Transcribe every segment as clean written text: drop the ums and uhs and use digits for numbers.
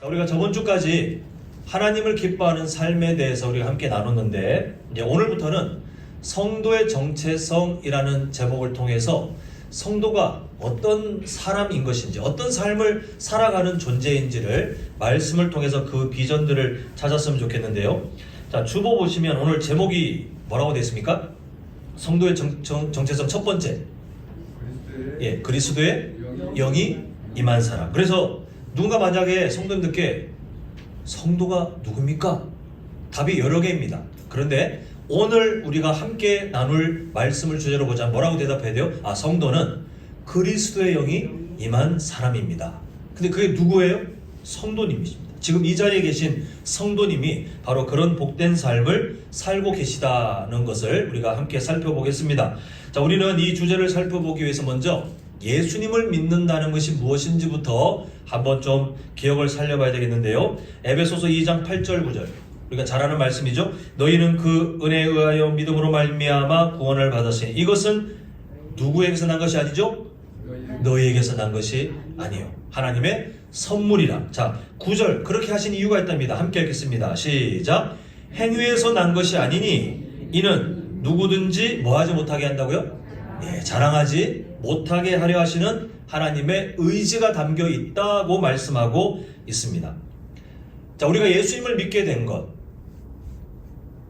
우리가 저번 주까지 하나님을 기뻐하는 삶에 대해서 우리가 함께 나눴는데, 이제 오늘부터는 성도의 정체성이라는 제목을 통해서 성도가 어떤 사람인 것인지, 어떤 삶을 살아가는 존재인지를 말씀을 통해서 그 비전들을 찾았으면 좋겠는데요. 자, 주보 보시면 오늘 제목이 뭐라고 되어 있습니까? 성도의 정체성 첫 번째, 그리스도의 영이 임한 사람. 그래서 누군가 만약에 성도님들께 성도가 누굽니까? 답이 여러 개입니다. 그런데 오늘 우리가 함께 나눌 말씀을 주제로 보자. 뭐라고 대답해야 돼요? 성도는 그리스도의 영이 임한 사람입니다. 근데 그게 누구예요? 성도님이십니다. 지금 이 자리에 계신 성도님이 바로 그런 복된 삶을 살고 계시다는 것을 우리가 함께 살펴보겠습니다. 자, 우리는 이 주제를 살펴보기 위해서 먼저 예수님을 믿는다는 것이 무엇인지부터 한번 좀 기억을 살려봐야 되겠는데요. 에베소서 2장 8절 9절, 우리가 잘 아는 말씀이죠. 너희는 그 은혜에 의하여 믿음으로 말미암아 구원을 받았으니 이것은 누구에게서 난 것이 아니죠? 너희에게서 난 것이 아니요, 하나님의 선물이라. 자, 9절, 그렇게 하신 이유가 있답니다. 함께 읽겠습니다. 시작. 행위에서 난 것이 아니니 이는 누구든지 뭐하지 못하게 한다고요? 자랑하지 못하게 하려 하시는 하나님의 의지가 담겨 있다고 말씀하고 있습니다. 자, 우리가 예수님을 믿게 된 것,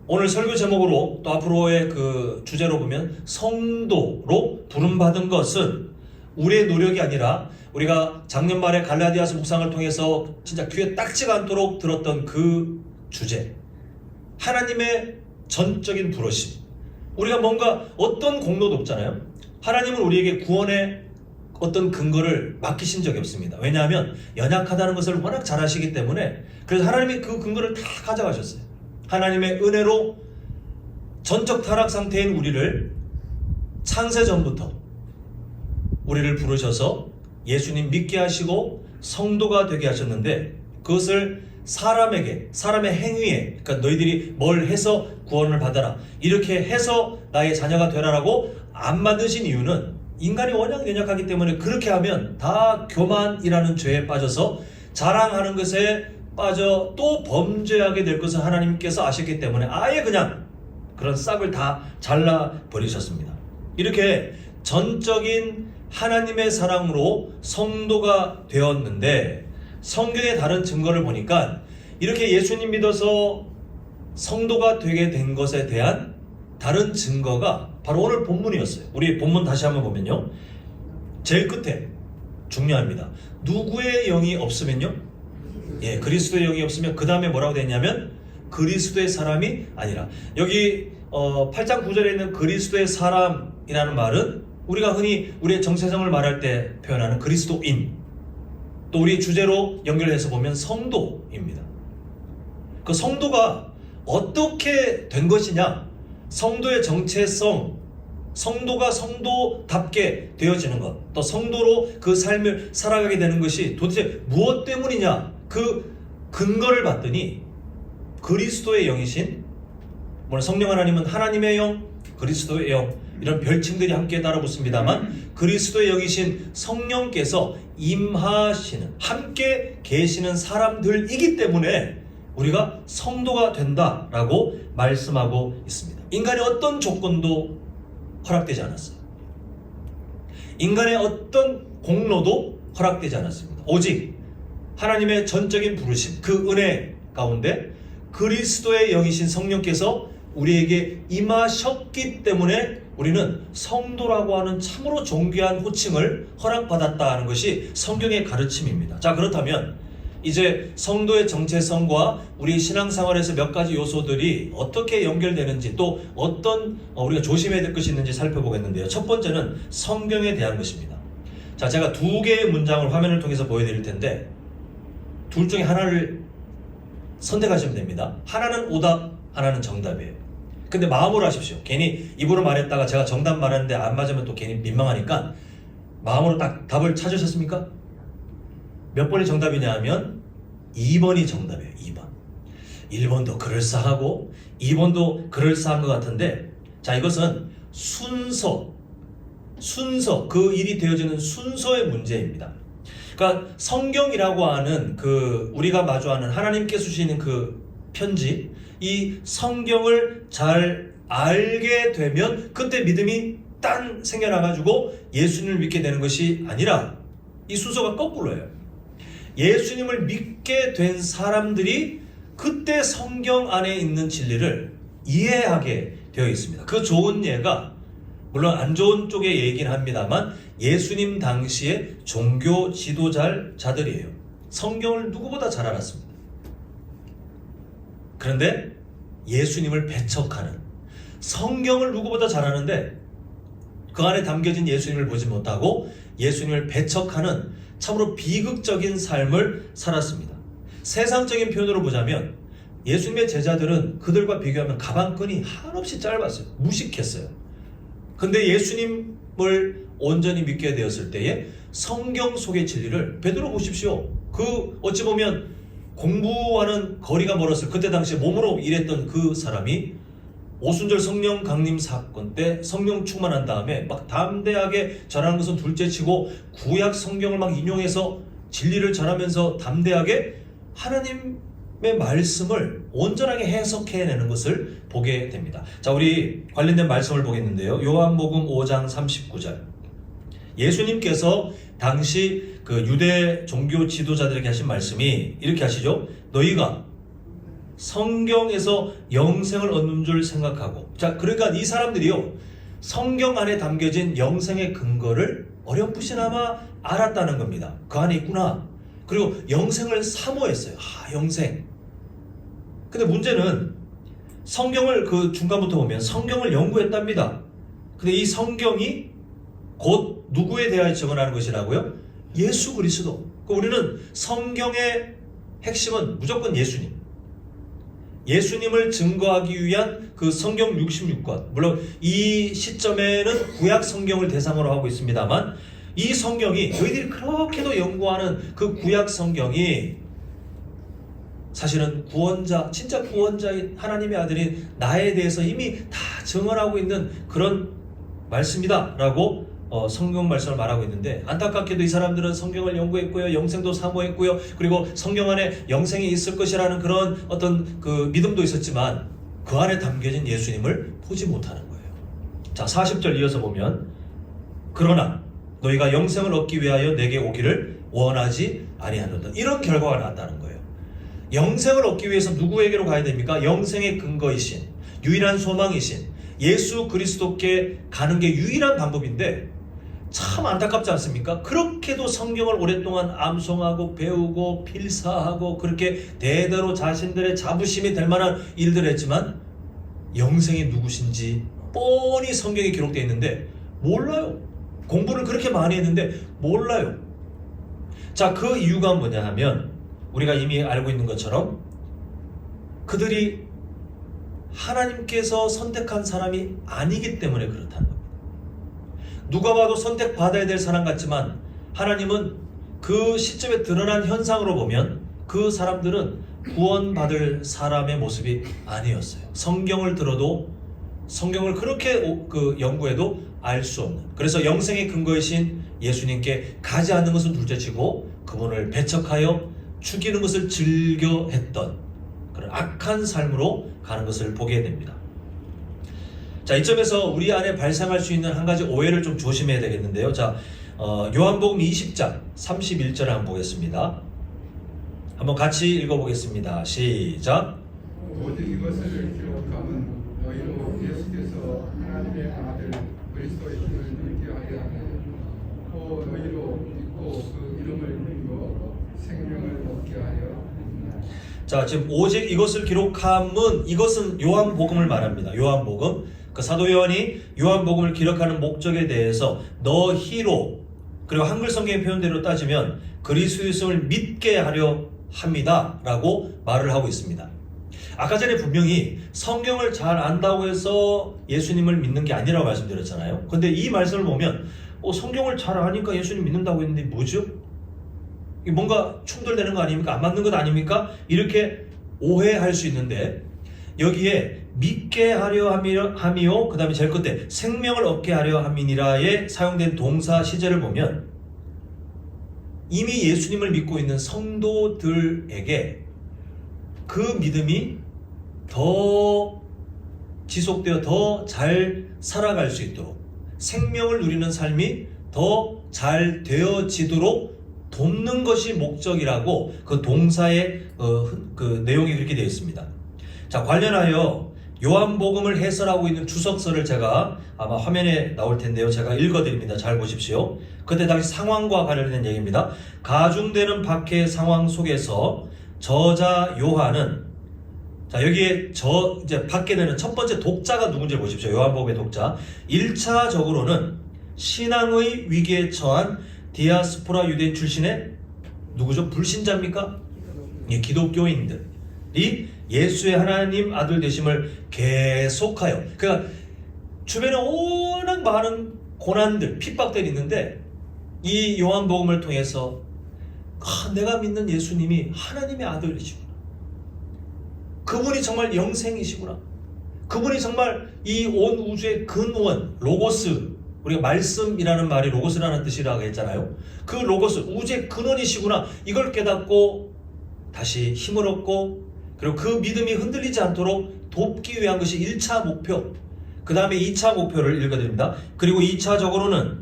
오늘 설교 제목으로 또 앞으로의 그 주제로 보면 성도로 부름받은 것은 우리의 노력이 아니라 우리가 작년 말에 갈라디아서 묵상을 통해서 진짜 귀에 딱지가 않도록 들었던 그 주제, 하나님의 전적인 부르심. 우리가 뭔가 어떤 공로도 없잖아요. 하나님은 우리에게 구원의 어떤 근거를 맡기신 적이 없습니다. 왜냐하면 연약하다는 것을 워낙 잘 아시기 때문에. 그래서 하나님이 그 근거를 다 가져가셨어요. 하나님의 은혜로 전적 타락 상태인 우리를 창세 전부터 우리를 부르셔서 예수님 믿게 하시고 성도가 되게 하셨는데, 그것을 사람에게, 사람의 행위에, 그러니까 너희들이 뭘 해서 구원을 받아라, 이렇게 해서 나의 자녀가 되라라고 안 만드신 이유는 인간이 워낙 연약하기 때문에 그렇게 하면 다 교만이라는 죄에 빠져서 자랑하는 것에 빠져 또 범죄하게 될 것을 하나님께서 아셨기 때문에 아예 그냥 그런 싹을 다 잘라버리셨습니다. 이렇게 전적인 하나님의 사랑으로 성도가 되었는데, 성경의 다른 증거를 보니까 이렇게 예수님 믿어서 성도가 되게 된 것에 대한 다른 증거가 바로 오늘 본문이었어요. 우리 본문 다시 한번 보면요, 제일 끝에 중요합니다. 누구의 영이 없으면요? 그리스도의 영이 없으면 그 다음에 뭐라고 되냐면 그리스도의 사람이 아니라. 여기 8장 9절에 있는 그리스도의 사람이라는 말은 우리가 흔히 우리의 정체성을 말할 때 표현하는 그리스도인, 또 우리 주제로 연결해서 보면 성도입니다. 그 성도가 어떻게 된 것이냐, 성도의 정체성, 성도가 성도답게 되어지는 것, 또 성도로 그 삶을 살아가게 되는 것이 도대체 무엇 때문이냐, 그 근거를 봤더니 그리스도의 영이신, 물론 성령 하나님은 하나님의 영, 그리스도의 영, 이런 별칭들이 함께 따라붙습니다만 그리스도의 영이신 성령께서 임하시는, 함께 계시는 사람들이기 때문에 우리가 성도가 된다라고 말씀하고 있습니다. 인간의 어떤 조건도 허락되지 않았어요. 인간의 어떤 공로도 허락되지 않았습니다. 오직 하나님의 전적인 부르심, 그 은혜 가운데 그리스도의 영이신 성령께서 우리에게 임하셨기 때문에 우리는 성도라고 하는 참으로 존귀한 호칭을 허락받았다는 것이 성경의 가르침입니다. 자, 그렇다면 이제 성도의 정체성과 우리 신앙생활에서 몇 가지 요소들이 어떻게 연결되는지, 또 어떤 우리가 조심해야 될 것이 있는지 살펴보겠는데요. 첫 번째는 성경에 대한 것입니다. 자, 제가 두 개의 문장을 화면을 통해서 보여드릴 텐데 둘 중에 하나를 선택하시면 됩니다. 하나는 오답, 하나는 정답이에요. 근데 마음으로 하십시오. 괜히 입으로 말했다가 제가 정답 말했는데 안 맞으면 또 괜히 민망하니까 마음으로 딱 답을 찾으셨습니까? 몇 번이 정답이냐 하면 2번이 정답이에요. 2번. 1번도 그럴싸하고 2번도 그럴싸한 것 같은데, 자, 이것은 순서, 그 일이 되어지는 순서의 문제입니다. 그러니까 성경이라고 하는 그 우리가 마주하는 하나님께서 주시는 그 편지, 이 성경을 잘 알게 되면 그때 믿음이 딴 생겨나가지고 예수님을 믿게 되는 것이 아니라 이 순서가 거꾸로예요. 예수님을 믿게 된 사람들이 그때 성경 안에 있는 진리를 이해하게 되어 있습니다. 그 좋은 예가 물론 안 좋은 쪽의 얘기긴 합니다만 예수님 당시의 종교 지도자들이에요. 성경을 누구보다 잘 알았습니다. 그런데 예수님을 배척하는, 성경을 누구보다 잘 아는데 그 안에 담겨진 예수님을 보지 못하고 예수님을 배척하는 참으로 비극적인 삶을 살았습니다. 세상적인 표현으로 보자면 예수님의 제자들은 그들과 비교하면 가방끈이 한없이 짧았어요. 무식했어요. 근데 예수님을 온전히 믿게 되었을 때에 성경 속의 진리를, 베드로 보십시오. 그 어찌 보면 공부와는 거리가 멀었을 그때 당시에 몸으로 일했던 그 사람이 오순절 성령 강림 사건 때 성령 충만한 다음에 막 담대하게 전하는 것은 둘째치고 구약 성경을 막 인용해서 진리를 전하면서 담대하게 하나님의 말씀을 온전하게 해석해내는 것을 보게 됩니다. 자, 우리 관련된 말씀을 보겠는데요. 요한복음 5장 39절. 예수님께서 당시 그 유대 종교 지도자들에게 하신 말씀이 이렇게 하시죠. 너희가 성경에서 영생을 얻는 줄 생각하고, 자, 그러니까 이 사람들이요, 성경 안에 담겨진 영생의 근거를 어렴풋이나마 알았다는 겁니다. 그 안에 있구나. 그리고 영생을 사모했어요. 영생. 근데 문제는 성경을 그 중간부터 보면 성경을 연구했답니다. 근데 이 성경이 곧 누구에 대하여 증언하는 것이라고요? 예수 그리스도. 우리는 성경의 핵심은 무조건 예수님. 예수님을 증거하기 위한 그 성경 66권. 물론 이 시점에는 구약 성경을 대상으로 하고 있습니다만 이 성경이 너희들이 그렇게도 연구하는 그 구약 성경이 사실은 구원자, 진짜 구원자인 하나님의 아들인 나에 대해서 이미 다 증언하고 있는 그런 말씀이다 라고 성경 말씀을 말하고 있는데, 안타깝게도 이 사람들은 성경을 연구했고요, 영생도 사모했고요, 그리고 성경 안에 영생이 있을 것이라는 그런 어떤 그 믿음도 있었지만 그 안에 담겨진 예수님을 보지 못하는 거예요. 자, 40절 이어서 보면 그러나 너희가 영생을 얻기 위하여 내게 오기를 원하지 아니하는다. 이런 결과가 나왔다는 거예요. 영생을 얻기 위해서 누구에게로 가야 됩니까? 영생의 근거이신, 유일한 소망이신 예수 그리스도께 가는 게 유일한 방법인데 참 안타깝지 않습니까? 그렇게도 성경을 오랫동안 암송하고 배우고 필사하고 그렇게 대대로 자신들의 자부심이 될 만한 일들을 했지만 영생이 누구신지 뻔히 성경에 기록되어 있는데 몰라요. 공부를 그렇게 많이 했는데 몰라요. 자, 그 이유가 뭐냐 하면 우리가 이미 알고 있는 것처럼 그들이 하나님께서 선택한 사람이 아니기 때문에 그렇다는 겁니다. 누가 봐도 선택받아야 될 사람 같지만 하나님은 그 시점에 드러난 현상으로 보면 그 사람들은 구원받을 사람의 모습이 아니었어요. 성경을 들어도 성경을 그렇게 연구해도 알 수 없는, 그래서 영생의 근거이신 예수님께 가지 않는 것은 둘째치고 그분을 배척하여 죽이는 것을 즐겨 했던 그런 악한 삶으로 가는 것을 보게 됩니다. 자, 이점에서 우리 안에 발생할 수 있는 한 가지 오해를 좀 조심해야 되겠는데요. 자, 요한복음 20장 31절을 한번 보겠습니다. 한번 같이 읽어보겠습니다. 시작. 오직 이것을 기록함은 너희로 예수께서 하나님의 아들 그리스도이심을 믿게 하려 하는 또 너희로 믿고 그 이름을 믿고 생명을 얻게 하려 합니다. 자, 지금 오직 이것을 기록함은, 이것은 요한복음을 말합니다. 요한복음. 그 사도 요한이 요한복음을 기록하는 목적에 대해서 너희로, 그리고 한글 성경의 표현대로 따지면 그리스도였음을 믿게 하려 합니다 라고 말을 하고 있습니다. 아까 전에 분명히 성경을 잘 안다고 해서 예수님을 믿는 게 아니라고 말씀드렸잖아요. 근데 이 말씀을 보면 성경을 잘 아니까 예수님 믿는다고 했는데 뭐죠? 뭔가 충돌되는 거 아닙니까? 안 맞는 것 아닙니까? 이렇게 오해할 수 있는데 여기에 믿게 하려 함이요, 그 다음에 제일 끝에 생명을 얻게 하려 함이니라에 사용된 동사 시제를 보면 이미 예수님을 믿고 있는 성도들에게 그 믿음이 더 지속되어 더 잘 살아갈 수 있도록, 생명을 누리는 삶이 더 잘 되어지도록 돕는 것이 목적이라고 그 동사의 그 내용이 그렇게 되어 있습니다. 자, 관련하여 요한복음을 해설하고 있는 주석서를 제가 아마 화면에 나올 텐데요. 제가 읽어드립니다. 잘 보십시오. 그때 당시 상황과 관련된 얘기입니다. 가중되는 박해의 상황 속에서 저자 요한은, 자, 여기에 이제 받게 되는 첫 번째 독자가 누군지 보십시오. 요한복음의 독자. 1차적으로는 신앙의 위기에 처한 디아스포라 유대인 출신의 누구죠? 불신자입니까? 예, 기독교인들이 예수의 하나님 아들 되심을 계속하여, 그러니까 주변에 워낙 많은 고난들, 핍박들이 있는데 이 요한복음을 통해서 내가 믿는 예수님이 하나님의 아들이시구나, 그분이 정말 영생이시구나, 그분이 정말 이 온 우주의 근원, 로고스, 우리가 말씀이라는 말이 로고스라는 뜻이라고 했잖아요. 그 로고스, 우주의 근원이시구나, 이걸 깨닫고 다시 힘을 얻고, 그리고 그 믿음이 흔들리지 않도록 돕기 위한 것이 1차 목표. 그 다음에 2차 목표를 읽어드립니다. 그리고 2차적으로는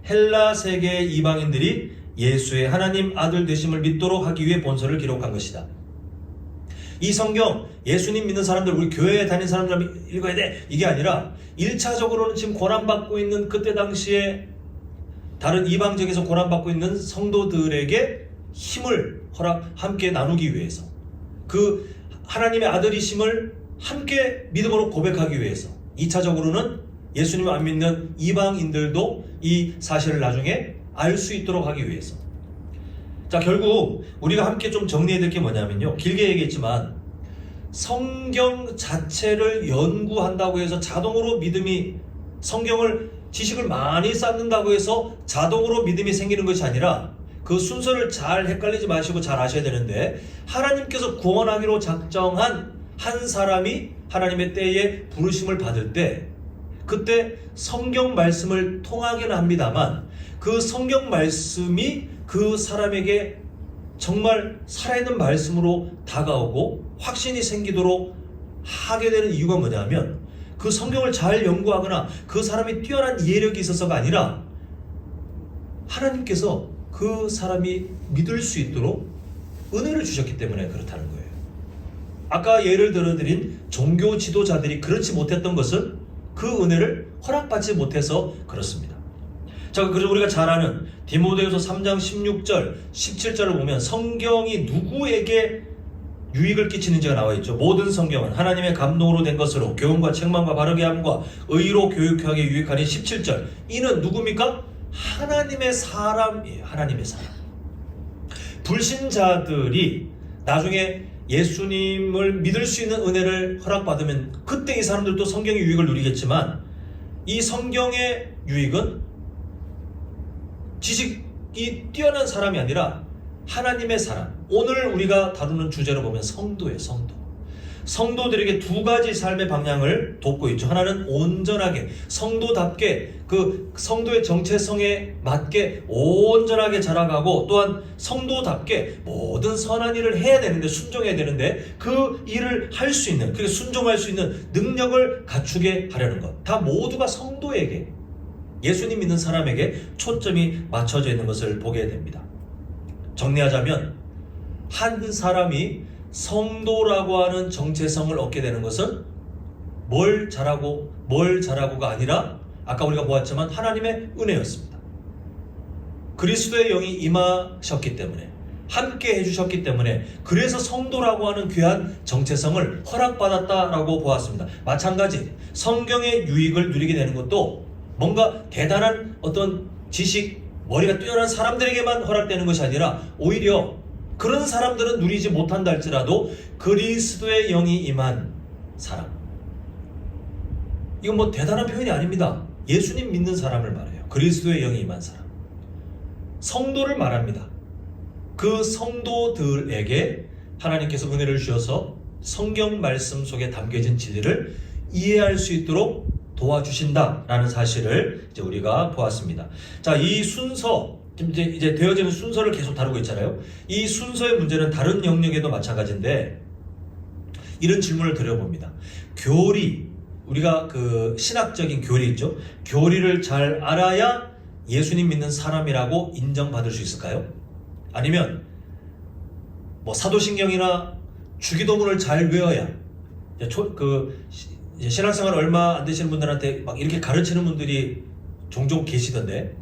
헬라 세계의 이방인들이 예수의 하나님 아들 되심을 믿도록 하기 위해 본서를 기록한 것이다. 이 성경, 예수님 믿는 사람들, 우리 교회에 다니는 사람들 읽어야 돼, 이게 아니라 1차적으로는 지금 고난받고 있는, 그때 당시에 다른 이방적에서 고난받고 있는 성도들에게 힘을 함께 나누기 위해서, 그 하나님의 아들이심을 함께 믿음으로 고백하기 위해서, 2차적으로는 예수님을 안 믿는 이방인들도 이 사실을 나중에 알 수 있도록 하기 위해서. 자, 결국 우리가 함께 좀 정리해야 될 게 뭐냐면요, 길게 얘기했지만 성경 자체를 연구한다고 해서 자동으로 믿음이, 성경을 지식을 많이 쌓는다고 해서 자동으로 믿음이 생기는 것이 아니라, 그 순서를 잘 헷갈리지 마시고 잘 아셔야 되는데, 하나님께서 구원하기로 작정한 한 사람이 하나님의 때에 부르심을 받을 때, 그때 성경 말씀을 통하기는 합니다만, 그 성경 말씀이 그 사람에게 정말 살아있는 말씀으로 다가오고 확신이 생기도록 하게 되는 이유가 뭐냐면, 그 성경을 잘 연구하거나 그 사람이 뛰어난 이해력이 있어서가 아니라 하나님께서 그 사람이 믿을 수 있도록 은혜를 주셨기 때문에 그렇다는 거예요. 아까 예를 들어드린 종교 지도자들이 그렇지 못했던 것은 그 은혜를 허락받지 못해서 그렇습니다. 자, 그래서 우리가 잘 아는 디모데후서 3장 16절, 17절을 보면 성경이 누구에게 유익을 끼치는지가 나와 있죠. 모든 성경은 하나님의 감동으로 된 것으로 교훈과 책망과 바르게 함과 의로 교육하게 유익하니 17절. 이는 누굽니까? 하나님의 사람이에요. 하나님의 사람. 불신자들이 나중에 예수님을 믿을 수 있는 은혜를 허락받으면 그때 이 사람들도 성경의 유익을 누리겠지만, 이 성경의 유익은 지식이 뛰어난 사람이 아니라 하나님의 사람. 오늘 우리가 다루는 주제로 보면 성도예요. 성도들에게 두 가지 삶의 방향을 돕고 있죠. 하나는 온전하게, 성도답게, 그 성도의 정체성에 맞게 온전하게 자라가고, 또한 성도답게 모든 선한 일을 해야 되는데, 순종해야 되는데, 그 일을 할 수 있는, 그게 순종할 수 있는 능력을 갖추게 하려는 것. 다 모두가 성도에게, 예수님 믿는 사람에게 초점이 맞춰져 있는 것을 보게 됩니다. 정리하자면, 한 사람이 성도라고 하는 정체성을 얻게 되는 것은 뭘 잘하고가 아니라, 아까 우리가 보았지만 하나님의 은혜였습니다. 그리스도의 영이 임하셨기 때문에, 함께 해주셨기 때문에, 그래서 성도라고 하는 귀한 정체성을 허락받았다라고 보았습니다. 마찬가지 성경의 유익을 누리게 되는 것도 뭔가 대단한 어떤 지식, 머리가 뛰어난 사람들에게만 허락되는 것이 아니라, 오히려 그런 사람들은 누리지 못한다 할지라도 그리스도의 영이 임한 사람, 이건 뭐 대단한 표현이 아닙니다. 예수님 믿는 사람을 말해요. 그리스도의 영이 임한 사람, 성도를 말합니다. 그 성도들에게 하나님께서 은혜를 주셔서 성경 말씀 속에 담겨진 진리를 이해할 수 있도록 도와주신다라는 사실을 이제 우리가 보았습니다. 자, 이 순서, 이제 되어지는 순서를 계속 다루고 있잖아요. 이 순서의 문제는 다른 영역에도 마찬가지인데 이런 질문을 드려봅니다. 교리, 우리가 그 신학적인 교리 있죠? 교리를 잘 알아야 예수님 믿는 사람이라고 인정받을 수 있을까요? 아니면 뭐 사도신경이나 주기도문을 잘 외워야 이제 신앙생활 얼마 안 되시는 분들한테 막 이렇게 가르치는 분들이 종종 계시던데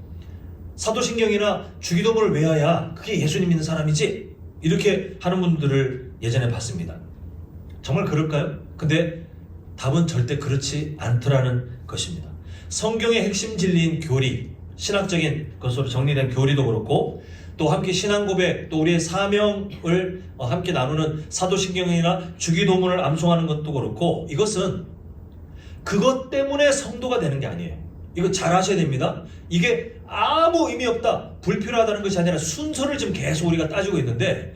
사도신경이나 주기도문을 외워야 그게 예수님 믿는 사람이지 이렇게 하는 분들을 예전에 봤습니다. 정말 그럴까요? 근데 답은 절대 그렇지 않더라는 것입니다. 성경의 핵심 진리인 교리, 신학적인 것으로 정리된 교리도 그렇고 또 함께 신앙 고백, 또 우리의 사명을 함께 나누는 사도신경이나 주기도문을 암송하는 것도 그렇고 이것은 그것 때문에 성도가 되는 게 아니에요. 이거 잘 아셔야 됩니다. 이게 아무 의미 없다, 불필요하다는 것이 아니라 순서를 지금 계속 우리가 따지고 있는데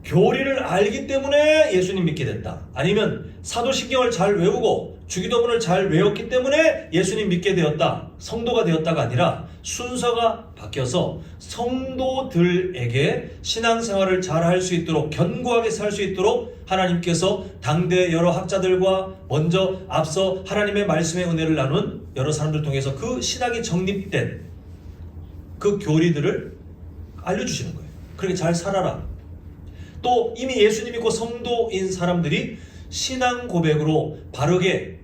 교리를 알기 때문에 예수님 믿게 됐다. 아니면 사도신경을 잘 외우고 주기도문을 잘 외웠기 때문에 예수님 믿게 되었다. 성도가 되었다가 아니라 순서가 바뀌어서 성도들에게 신앙생활을 잘 할 수 있도록 견고하게 살 수 있도록 하나님께서 당대 여러 학자들과 먼저 앞서 하나님의 말씀의 은혜를 나눈 여러 사람들 통해서 그 신학이 정립된 그 교리들을 알려주시는 거예요. 그렇게 잘 살아라. 또 이미 예수님 믿고 성도인 사람들이 신앙 고백으로 바르게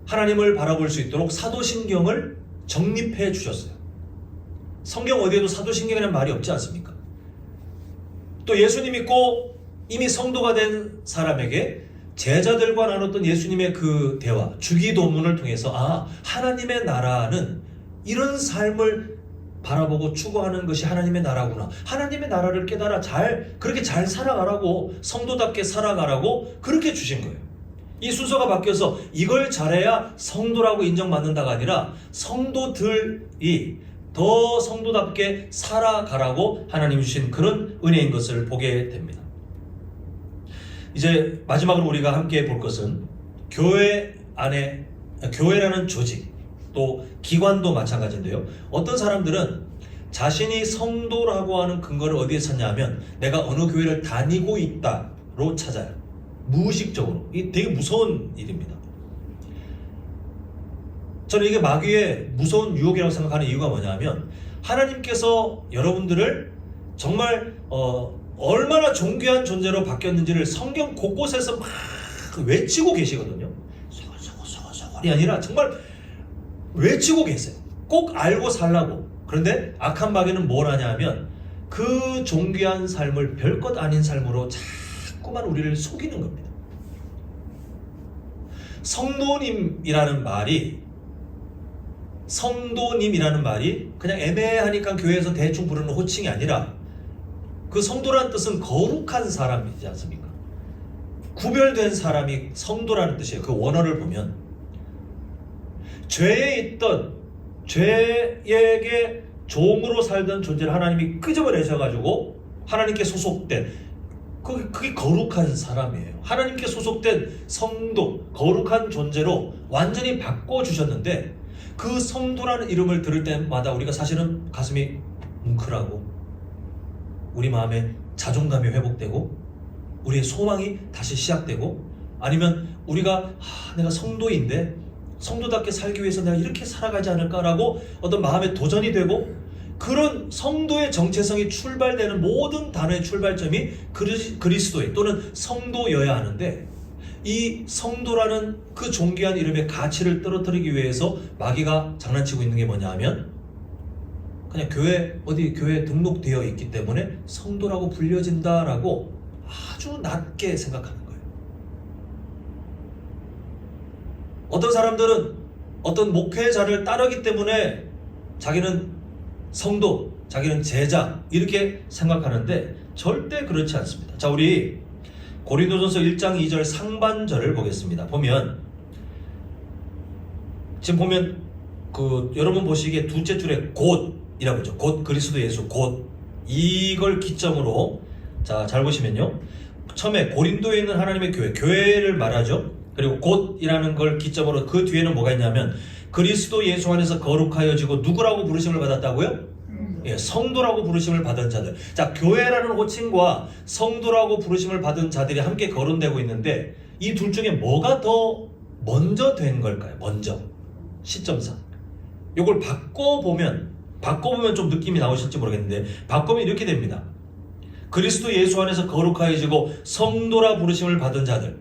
하나님을 바라볼 수 있도록 사도신경을 정립해 주셨어요. 성경 어디에도 사도신경이라는 말이 없지 않습니까? 또 예수님 믿고 이미 성도가 된 사람에게 제자들과 나눴던 예수님의 그 대화, 주기도문을 통해서 하나님의 나라는 이런 삶을 바라보고 추구하는 것이 하나님의 나라구나. 하나님의 나라를 깨달아 그렇게 잘 살아가라고, 성도답게 살아가라고 그렇게 주신 거예요. 이 순서가 바뀌어서 이걸 잘해야 성도라고 인정받는다가 아니라 성도들이 더 성도답게 살아가라고 하나님 주신 그런 은혜인 것을 보게 됩니다. 이제 마지막으로 우리가 함께 볼 것은 교회 안에, 교회라는 조직, 또 기관도 마찬가지인데요. 어떤 사람들은 자신이 성도라고 하는 근거를 어디에 찾냐 하면 내가 어느 교회를 다니고 있다로 찾아요. 무의식적으로. 이게 되게 무서운 일입니다. 저는 이게 마귀의 무서운 유혹이라고 생각하는 이유가 뭐냐면 하나님께서 여러분들을 정말 얼마나 존귀한 존재로 바뀌었는지를 성경 곳곳에서 막 외치고 계시거든요. 소골이 아니라 정말 외치고 계세요. 꼭 알고 살라고. 그런데 악한 마귀는 뭘 하냐 하면 그 존귀한 삶을 별것 아닌 삶으로 자꾸만 우리를 속이는 겁니다. 성도님이라는 말이 그냥 애매하니까 교회에서 대충 부르는 호칭이 아니라 그 성도라는 뜻은 거룩한 사람이지 않습니까? 구별된 사람이 성도라는 뜻이에요. 그 원어를 보면 죄에 있던, 죄에게 종으로 살던 존재를 하나님이 끄집어내셔가지고 하나님께 소속된, 그게 거룩한 사람이에요. 하나님께 소속된 성도, 거룩한 존재로 완전히 바꿔주셨는데 그 성도라는 이름을 들을 때마다 우리가 사실은 가슴이 뭉클하고 우리 마음에 자존감이 회복되고 우리의 소망이 다시 시작되고, 아니면 우리가 내가 성도인데 성도답게 살기 위해서 내가 이렇게 살아가지 않을까라고 어떤 마음의 도전이 되고, 그런 성도의 정체성이 출발되는 모든 단어의 출발점이 그리스도인 또는 성도여야 하는데, 이 성도라는 그 존귀한 이름의 가치를 떨어뜨리기 위해서 마귀가 장난치고 있는 게 뭐냐 하면 그냥 교회 등록되어 있기 때문에 성도라고 불려진다라고 아주 낮게 생각하는 거예요. 어떤 사람들은 어떤 목회자를 따르기 때문에 자기는 성도, 자기는 제자 이렇게 생각하는데 절대 그렇지 않습니다. 자, 우리 고린도전서 1장 2절 상반절을 보겠습니다. 지금 보면 여러분 보시기에 둘째 줄에 곧이라고 하죠. 곧 그리스도 예수, 곧 이걸 기점으로 잘 보시면요. 처음에 고린도에 있는 하나님의 교회를 말하죠. 그리고 곧이라는 걸 기점으로 그 뒤에는 뭐가 있냐면 그리스도 예수 안에서 거룩하여지고 누구라고 부르심을 받았다고요? 예, 성도라고 부르심을 받은 자들. 자, 교회라는 호칭과 성도라고 부르심을 받은 자들이 함께 거론되고 있는데 이 둘 중에 뭐가 더 먼저 된 걸까요? 먼저. 시점상. 이걸 바꿔보면 좀 느낌이 나오실지 모르겠는데 바꾸면 이렇게 됩니다. 그리스도 예수 안에서 거룩하여지고 성도라 부르심을 받은 자들.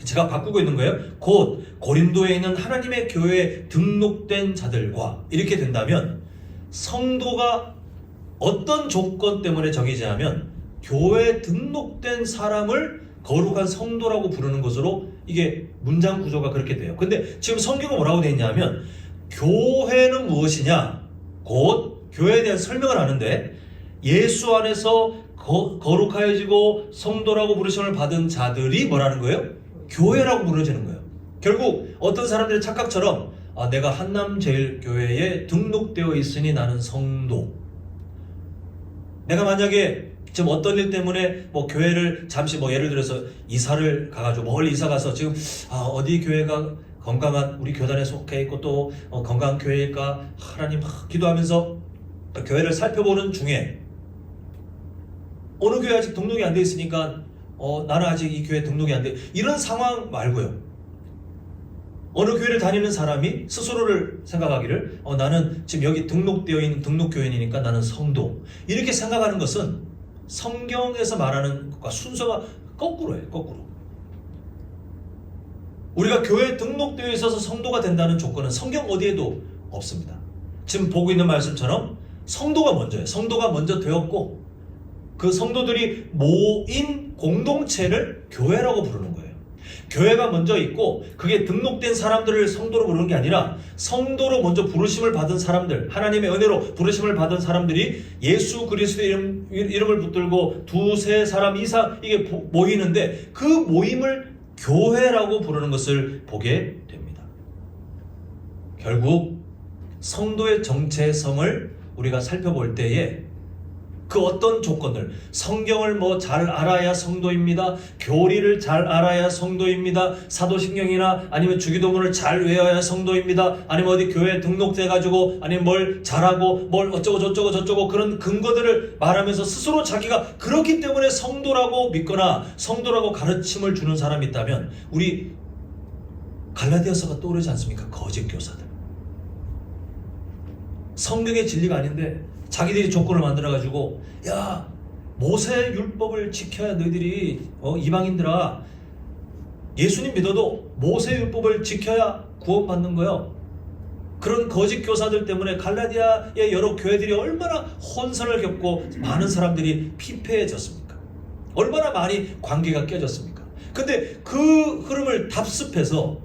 제가 바꾸고 있는 거예요. 곧 고린도에 있는 하나님의 교회에 등록된 자들과 이렇게 된다면 성도가 어떤 조건 때문에 정해지냐면 교회에 등록된 사람을 거룩한 성도라고 부르는 것으로 이게 문장 구조가 그렇게 돼요. 근데 지금 성경은 뭐라고 되어 있냐면 교회는 무엇이냐? 곧 교회에 대한 설명을 하는데 예수 안에서 거룩하여지고 성도라고 부르심을 받은 자들이 뭐라는 거예요? 교회라고 부르지는 거예요. 결국 어떤 사람들의 착각처럼 내가 한남제일교회에 등록되어 있으니 나는 성도. 내가 만약에 지금 어떤 일 때문에 뭐 교회를 잠시 뭐 예를 들어서 이사를 가가지고 멀리 이사 가서 지금 어디 교회가 건강한 우리 교단에 속해 있고 또 건강한 교회일까 하나님 기도하면서 교회를 살펴보는 중에 어느 교회 아직 등록이 안 돼 있으니까 나는 아직 이 교회 등록이 안 돼. 이런 상황 말고요. 어느 교회를 다니는 사람이 스스로를 생각하기를 나는 지금 여기 등록되어 있는 등록교인이니까 나는 성도. 이렇게 생각하는 것은 성경에서 말하는 것과 순서가 거꾸로예요. 거꾸로. 우리가 교회에 등록되어 있어서 성도가 된다는 조건은 성경 어디에도 없습니다. 지금 보고 있는 말씀처럼 성도가 먼저예요. 성도가 먼저 되었고 그 성도들이 모인 공동체를 교회라고 부르는 거예요. 교회가 먼저 있고 그게 등록된 사람들을 성도로 부르는 게 아니라 성도로 먼저 부르심을 받은 사람들, 하나님의 은혜로 부르심을 받은 사람들이 예수 그리스도의 이름을 붙들고 두세 사람 이상 이게 모이는데 그 모임을 교회라고 부르는 것을 보게 됩니다. 결국 성도의 정체성을 우리가 살펴볼 때에 그 어떤 조건들, 성경을 뭐 잘 알아야 성도입니다. 교리를 잘 알아야 성도입니다. 사도신경이나 아니면 주기도문을 잘 외워야 성도입니다. 아니면 어디 교회에 등록돼가지고 아니면 뭘 잘하고 뭘 어쩌고 저쩌고 그런 근거들을 말하면서 스스로 자기가 그렇기 때문에 성도라고 믿거나 성도라고 가르침을 주는 사람이 있다면 우리 갈라디아서가 떠오르지 않습니까? 거짓 교사들. 성경의 진리가 아닌데 자기들이 조건을 만들어가지고 야 모세 율법을 지켜야 너희들이 이방인들아 예수님 믿어도 모세 율법을 지켜야 구원받는 거요. 그런 거짓 교사들 때문에 갈라디아의 여러 교회들이 얼마나 혼선을 겪고 많은 사람들이 피폐해졌습니까? 얼마나 많이 관계가 깨졌습니까? 근데 그 흐름을 답습해서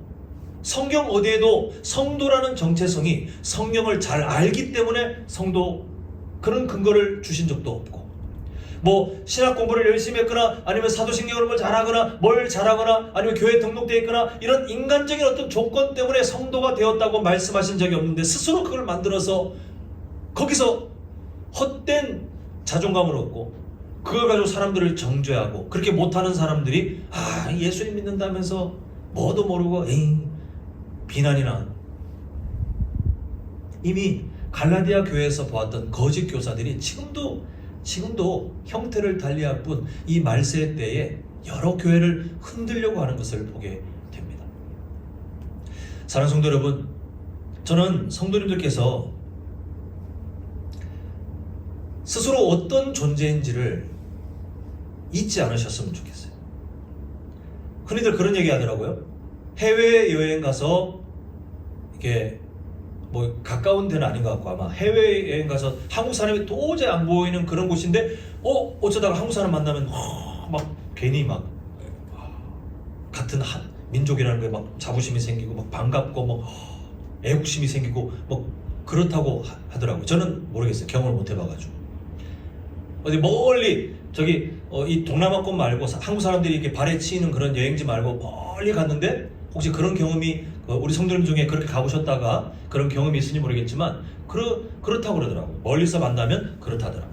성경 어디에도 성도라는 정체성이 성경을 잘 알기 때문에 성도 그런 근거를 주신 적도 없고 뭐 신학 공부를 열심히 했거나 아니면 사도신경을 뭘 잘하거나 뭘 잘하거나 아니면 교회에 등록되어 있거나 이런 인간적인 어떤 조건 때문에 성도가 되었다고 말씀하신 적이 없는데 스스로 그걸 만들어서 거기서 헛된 자존감을 얻고 그걸 가지고 사람들을 정죄하고 그렇게 못하는 사람들이 예수님 믿는다면서 뭐도 모르고 비난이나 이미 갈라디아 교회에서 보았던 거짓 교사들이 지금도 형태를 달리할 뿐 이 말세 때에 여러 교회를 흔들려고 하는 것을 보게 됩니다. 사랑하는 성도 여러분, 저는 성도님들께서 스스로 어떤 존재인지를 잊지 않으셨으면 좋겠어요. 흔히들 그런 얘기 하더라고요. 해외여행 가서 이게 뭐 가까운 데는 아닌 것 같고 아마 해외여행 가서 한국 사람이 도저히 안 보이는 그런 곳인데 어쩌다가 한국 사람 만나면 막 괜히 막 같은 한 민족이라는 거에 막 자부심이 생기고 막 반갑고 막 애국심이 생기고 뭐 그렇다고 하더라고요. 저는 모르겠어요. 경험을 못 해봐가지고 어디 멀리 저기 이 동남아권 말고 한국 사람들이 이렇게 발에 치이는 그런 여행지 말고 멀리 갔는데 혹시 그런 경험이 우리 성도님 중에 그렇게 가보셨다가 그런 경험이 있으니 모르겠지만 그렇다고 그러더라고요. 멀리서 만나면 그렇다더라고요.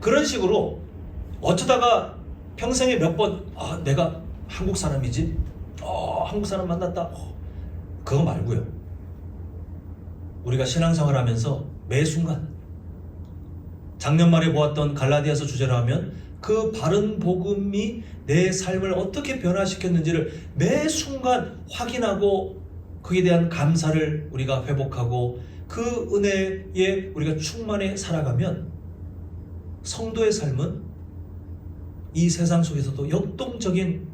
그런 식으로 어쩌다가 평생에 몇 번 내가 한국 사람이지? 한국 사람 만났다? 그거 말고요. 우리가 신앙생활 하면서 매 순간 작년 말에 보았던 갈라디아서 주제로 하면 그 바른 복음이 내 삶을 어떻게 변화시켰는지를 매 순간 확인하고 그에 대한 감사를 우리가 회복하고 그 은혜에 우리가 충만해 살아가면 성도의 삶은 이 세상 속에서도 역동적인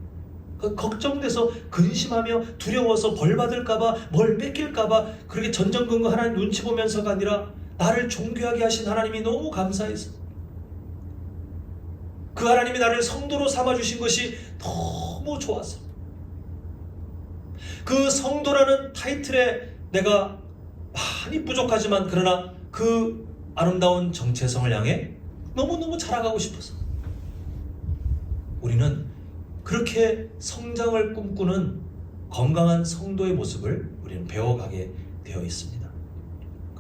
걱정돼서 근심하며 두려워서 벌 받을까봐 뭘 뺏길까봐 그렇게 전전긍긍 하나님 눈치 보면서가 아니라 나를 존귀하게 하신 하나님이 너무 감사해서 그 하나님이 나를 성도로 삼아주신 것이 너무 좋아서 그 성도라는 타이틀에 내가 많이 부족하지만 그러나 그 아름다운 정체성을 향해 너무너무 자라가고 싶어서 우리는 그렇게 성장을 꿈꾸는 건강한 성도의 모습을 우리는 배워가게 되어 있습니다.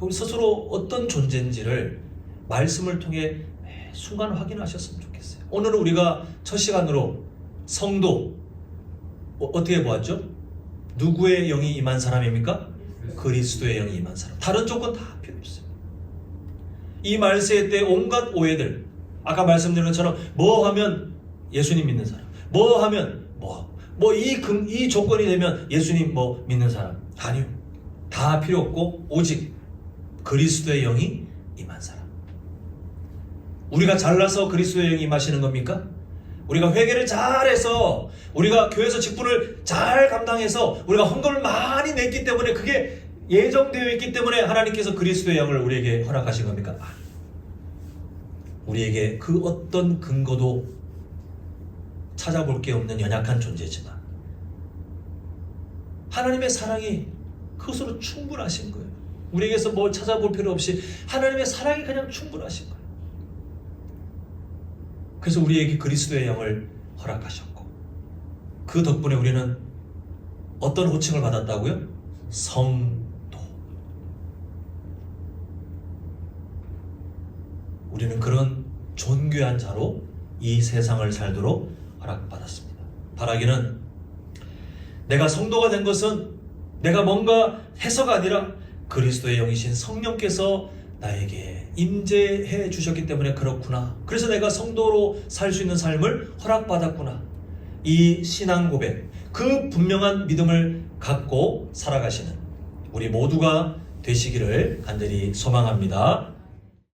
우리 스스로 어떤 존재인지를 말씀을 통해 매 순간 확인하셨으면 좋겠어요. 오늘은 우리가 첫 시간으로 성도 어떻게 보았죠? 누구의 영이 임한 사람입니까? 그리스도의 영이 임한 사람. 다른 조건 다 필요 없어요. 이 말세의 때 온갖 오해들, 아까 말씀드린 것처럼 뭐 하면 예수님 믿는 사람, 뭐 하면 이 조건이 되면 예수님 믿는 사람, 아니요, 다 필요 없고 오직 그리스도의 영이 임한 사람. 우리가 잘나서 그리스도의 영이 임하시는 겁니까? 우리가 회개를 잘해서 우리가 교회에서 직분을 잘 감당해서 우리가 헌금을 많이 냈기 때문에 그게 예정되어 있기 때문에 하나님께서 그리스도의 영을 우리에게 허락하신 겁니까? 우리에게 그 어떤 근거도 찾아볼 게 없는 연약한 존재지만 하나님의 사랑이 그것으로 충분하신 거예요. 우리에게서 뭘 찾아볼 필요 없이 하나님의 사랑이 그냥 충분하신 거예요. 그래서 우리에게 그리스도의 영을 허락하셨고 그 덕분에 우리는 어떤 호칭을 받았다고요? 성도. 우리는 그런 존귀한 자로 이 세상을 살도록 허락받았습니다. 바라기는 내가 성도가 된 것은 내가 뭔가 해서가 아니라 그리스도의 영이신 성령께서 나에게 임재해 주셨기 때문에 그렇구나. 그래서 내가 성도로 살 수 있는 삶을 허락받았구나. 이 신앙 고백, 그 분명한 믿음을 갖고 살아가시는 우리 모두가 되시기를 간절히 소망합니다.